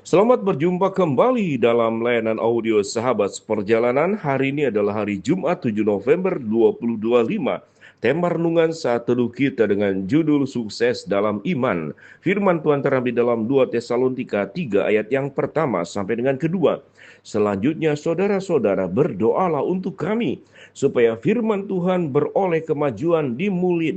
Selamat berjumpa kembali dalam layanan audio Sahabat Perjalanan. Hari ini adalah hari Jumat 7 November 2025. Tema renungan saat teduh kita dengan judul Sukses dalam Iman. Firman Tuhan terambil dalam 2 Tesalonika 3 ayat yang pertama sampai dengan kedua. Selanjutnya saudara-saudara berdoalah untuk kami supaya firman Tuhan beroleh kemajuan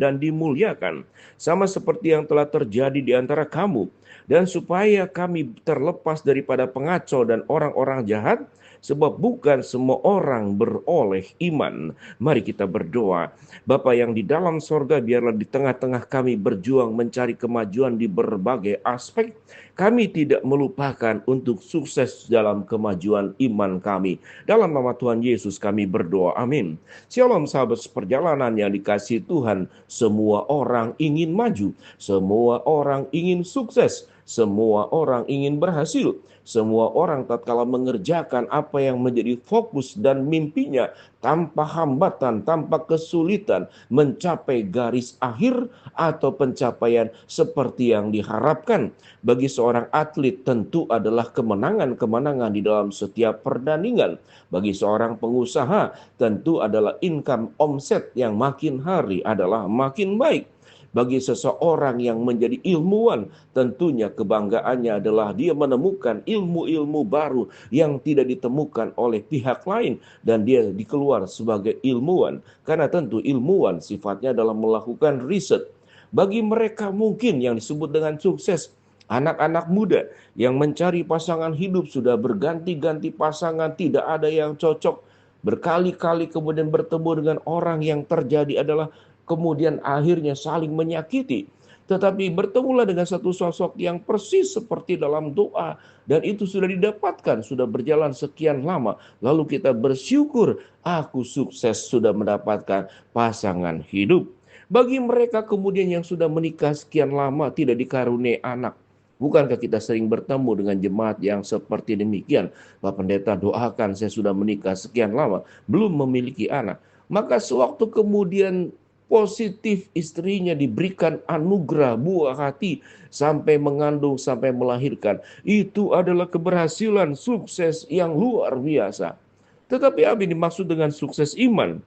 dan dimuliakan sama seperti yang telah terjadi di antara kamu, dan supaya kami terlepas daripada pengacau dan orang-orang jahat, sebab bukan semua orang beroleh iman. Mari kita berdoa. Bapa yang di dalam sorga, biarlah di tengah-tengah kami berjuang mencari kemajuan di berbagai aspek. Kami tidak melupakan untuk sukses dalam kemajuan iman kami. Dalam nama Tuhan Yesus kami berdoa. Amin. Shalom sahabat seperjalanan yang dikasihi Tuhan. Semua orang ingin maju. Semua orang ingin sukses. Semua orang ingin berhasil. Semua orang tatkala mengerjakan apa yang menjadi fokus dan mimpinya tanpa hambatan, tanpa kesulitan mencapai garis akhir atau pencapaian seperti yang diharapkan. Bagi seorang atlet tentu adalah kemenangan-kemenangan di dalam setiap pertandingan. Bagi seorang pengusaha tentu adalah income omset yang makin hari adalah makin baik. Bagi seseorang yang menjadi ilmuwan, tentunya kebanggaannya adalah dia menemukan ilmu-ilmu baru yang tidak ditemukan oleh pihak lain, dan dia dikeluar sebagai ilmuwan. Karena tentu ilmuwan sifatnya dalam melakukan riset. Bagi mereka mungkin yang disebut dengan sukses, anak-anak muda yang mencari pasangan hidup, sudah berganti-ganti pasangan, tidak ada yang cocok, berkali-kali kemudian bertemu dengan orang yang terjadi adalah kemudian akhirnya saling menyakiti. Tetapi bertemulah dengan satu sosok yang persis seperti dalam doa, dan itu sudah didapatkan, sudah berjalan sekian lama. Lalu kita bersyukur, aku sukses sudah mendapatkan pasangan hidup. Bagi mereka kemudian yang sudah menikah sekian lama tidak dikaruniai anak, bukankah kita sering bertemu dengan jemaat yang seperti demikian? Pak Pendeta, doakan saya sudah menikah sekian lama, belum memiliki anak. Maka sewaktu kemudian positif istrinya diberikan anugerah buah hati sampai mengandung, sampai melahirkan, itu adalah keberhasilan sukses yang luar biasa. Tetapi apa yang dimaksud dengan sukses iman?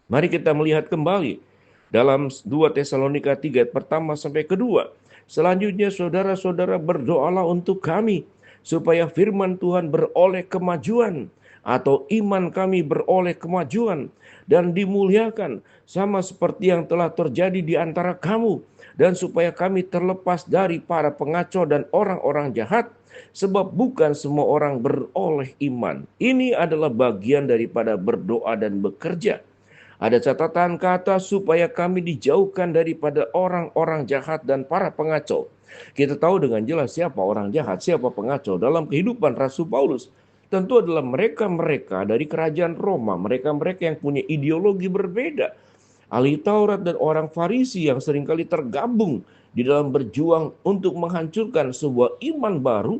Mari kita melihat kembali dalam 2 Tesalonika 3 pertama sampai kedua. Selanjutnya saudara-saudara berdoalah untuk kami supaya firman Tuhan beroleh kemajuan, atau iman kami beroleh kemajuan dan dimuliakan sama seperti yang telah terjadi di antara kamu, dan supaya kami terlepas dari para pengacau dan orang-orang jahat, sebab bukan semua orang beroleh iman. Ini adalah bagian daripada berdoa dan bekerja. Ada catatan kata supaya kami dijauhkan daripada orang-orang jahat dan para pengacau. Kita tahu dengan jelas siapa orang jahat, siapa pengacau dalam kehidupan Rasul Paulus. Tentu adalah mereka-mereka dari kerajaan Roma, mereka-mereka yang punya ideologi berbeda. Ahli Taurat dan orang Farisi yang seringkali tergabung di dalam berjuang untuk menghancurkan sebuah iman baru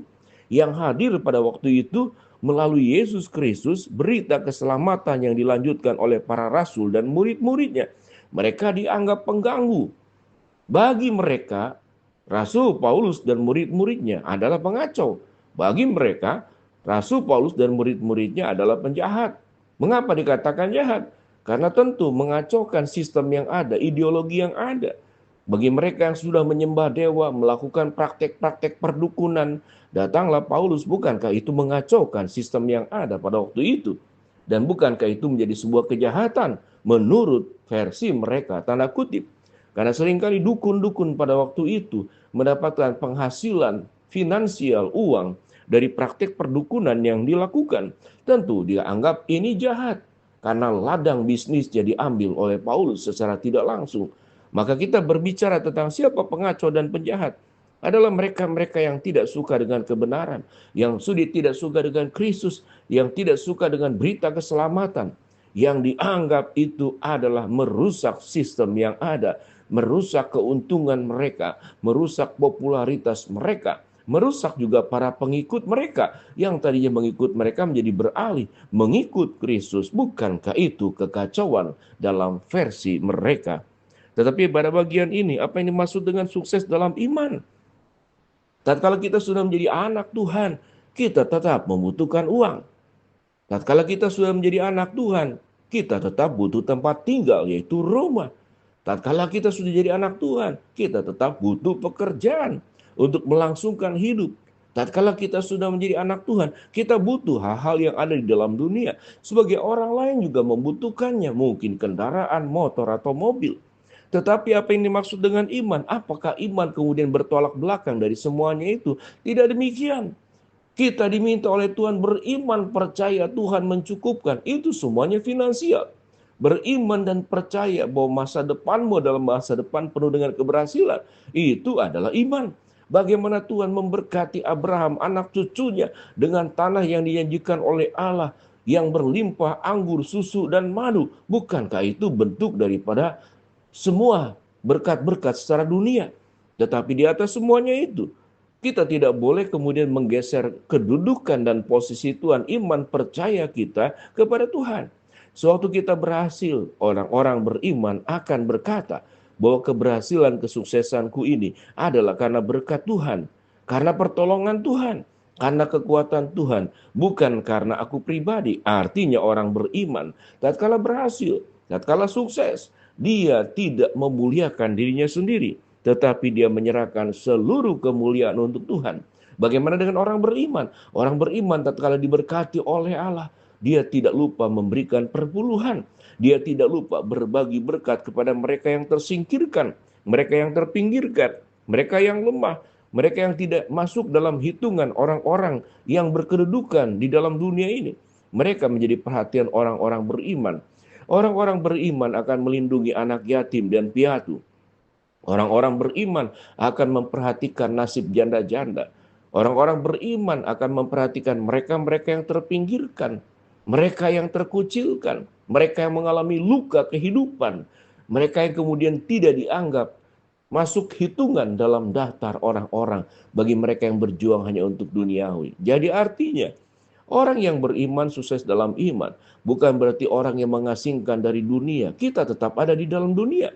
yang hadir pada waktu itu melalui Yesus Kristus, berita keselamatan yang dilanjutkan oleh para rasul dan murid-muridnya. Mereka dianggap pengganggu. Bagi mereka, Rasul Paulus dan murid-muridnya adalah pengacau. Bagi mereka, Rasul Paulus dan murid-muridnya adalah penjahat. Mengapa dikatakan jahat? Karena tentu mengacaukan sistem yang ada, ideologi yang ada. Bagi mereka yang sudah menyembah dewa, melakukan praktek-praktek perdukunan, datanglah Paulus. Bukankah itu mengacaukan sistem yang ada pada waktu itu? Dan bukankah itu menjadi sebuah kejahatan menurut versi mereka, tanda kutip? Karena seringkali dukun-dukun pada waktu itu mendapatkan penghasilan finansial, uang dari praktek perdukunan yang dilakukan. Tentu dia anggap ini jahat, karena ladang bisnisnya diambil oleh Paulus secara tidak langsung. Maka kita berbicara tentang siapa pengacau dan penjahat. Adalah mereka-mereka yang tidak suka dengan kebenaran, yang sudah tidak suka dengan Kristus, yang tidak suka dengan berita keselamatan, yang dianggap itu adalah merusak sistem yang ada, merusak keuntungan mereka, merusak popularitas mereka, merusak juga para pengikut mereka yang tadinya mengikut mereka menjadi beralih mengikut Kristus. Bukankah itu kekacauan dalam versi mereka? Tetapi pada bagian ini, apa yang dimaksud dengan sukses dalam iman? Tatkala kita sudah menjadi anak Tuhan, kita tetap membutuhkan uang. Tatkala kita sudah menjadi anak Tuhan, kita tetap butuh tempat tinggal, yaitu rumah. Tatkala kita sudah jadi anak Tuhan, kita tetap butuh pekerjaan untuk melangsungkan hidup. Tatkala kita sudah menjadi anak Tuhan, kita butuh hal-hal yang ada di dalam dunia. Sebagai orang lain juga membutuhkannya, mungkin kendaraan, motor, atau mobil. Tetapi apa yang dimaksud dengan iman? Apakah iman kemudian bertolak belakang dari semuanya itu? Tidak demikian. Kita diminta oleh Tuhan beriman, percaya Tuhan mencukupkan. Itu semuanya finansial. Beriman dan percaya bahwa masa depanmu adalah masa depan penuh dengan keberhasilan. Itu adalah iman. Bagaimana Tuhan memberkati Abraham, anak cucunya, dengan tanah yang dijanjikan oleh Allah, yang berlimpah anggur, susu, dan madu. Bukankah itu bentuk daripada semua berkat-berkat secara dunia? Tetapi di atas semuanya itu, kita tidak boleh kemudian menggeser kedudukan dan posisi Tuhan, iman percaya kita kepada Tuhan. Sewaktu kita berhasil, orang-orang beriman akan berkata bahwa keberhasilan kesuksesanku ini adalah karena berkat Tuhan, karena pertolongan Tuhan, karena kekuatan Tuhan, bukan karena aku pribadi. Artinya orang beriman, tatkala berhasil, tatkala sukses, dia tidak memuliakan dirinya sendiri, tetapi dia menyerahkan seluruh kemuliaan untuk Tuhan. Bagaimana dengan orang beriman? Orang beriman tatkala diberkati oleh Allah, dia tidak lupa memberikan perpuluhan. Dia tidak lupa berbagi berkat kepada mereka yang tersingkirkan, mereka yang terpinggirkan, mereka yang lemah, mereka yang tidak masuk dalam hitungan orang-orang yang berkedudukan di dalam dunia ini. Mereka menjadi perhatian orang-orang beriman. Orang-orang beriman akan melindungi anak yatim dan piatu. Orang-orang beriman akan memperhatikan nasib janda-janda. Orang-orang beriman akan memperhatikan mereka-mereka yang terpinggirkan, mereka yang terkucilkan, mereka yang mengalami luka kehidupan, mereka yang kemudian tidak dianggap masuk hitungan dalam daftar orang-orang bagi mereka yang berjuang hanya untuk duniawi. Jadi artinya, orang yang beriman sukses dalam iman bukan berarti orang yang mengasingkan dari dunia. Kita tetap ada di dalam dunia.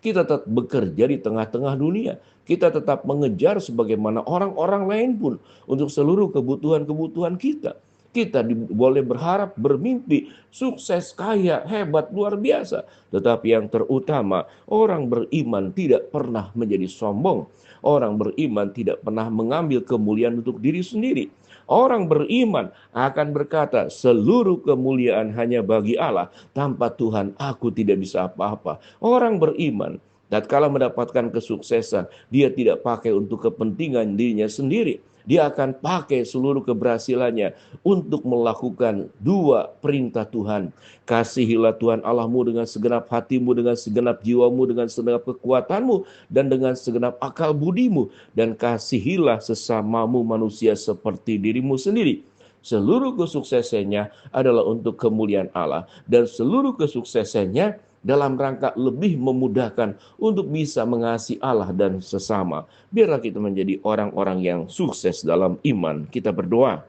Kita tetap bekerja di tengah-tengah dunia. Kita tetap mengejar sebagaimana orang-orang lain pun untuk seluruh kebutuhan-kebutuhan kita. Kita boleh berharap, bermimpi, sukses, kaya, hebat, luar biasa. Tetapi yang terutama, orang beriman tidak pernah menjadi sombong. Orang beriman tidak pernah mengambil kemuliaan untuk diri sendiri. Orang beriman akan berkata, seluruh kemuliaan hanya bagi Allah. Tanpa Tuhan aku tidak bisa apa-apa. Orang beriman, tatkala mendapatkan kesuksesan, dia tidak pakai untuk kepentingan dirinya sendiri. Dia akan pakai seluruh keberhasilannya untuk melakukan dua perintah Tuhan. Kasihilah Tuhan Allahmu dengan segenap hatimu, dengan segenap jiwamu, dengan segenap kekuatanmu, dan dengan segenap akal budimu. Dan kasihilah sesamamu manusia seperti dirimu sendiri. Seluruh kesuksesannya adalah untuk kemuliaan Allah. Dan seluruh kesuksesannya dalam rangka lebih memudahkan untuk bisa mengasihi Allah dan sesama. Biarlah kita menjadi orang-orang yang sukses dalam iman. Kita berdoa.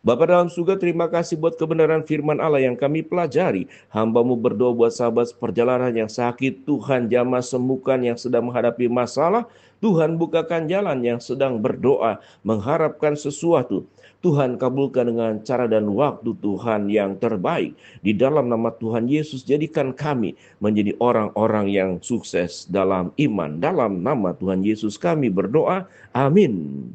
Bapa dalam surga, terima kasih buat kebenaran firman Allah yang kami pelajari. Hamba-Mu berdoa buat sahabat perjalanan yang sakit, Tuhan jamah sembuhkan, yang sedang menghadapi masalah, Tuhan bukakan jalan, yang sedang berdoa, mengharapkan sesuatu. Tuhan kabulkan dengan cara dan waktu Tuhan yang terbaik. Di dalam nama Tuhan Yesus, jadikan kami menjadi orang-orang yang sukses dalam iman. Dalam nama Tuhan Yesus kami berdoa. Amin.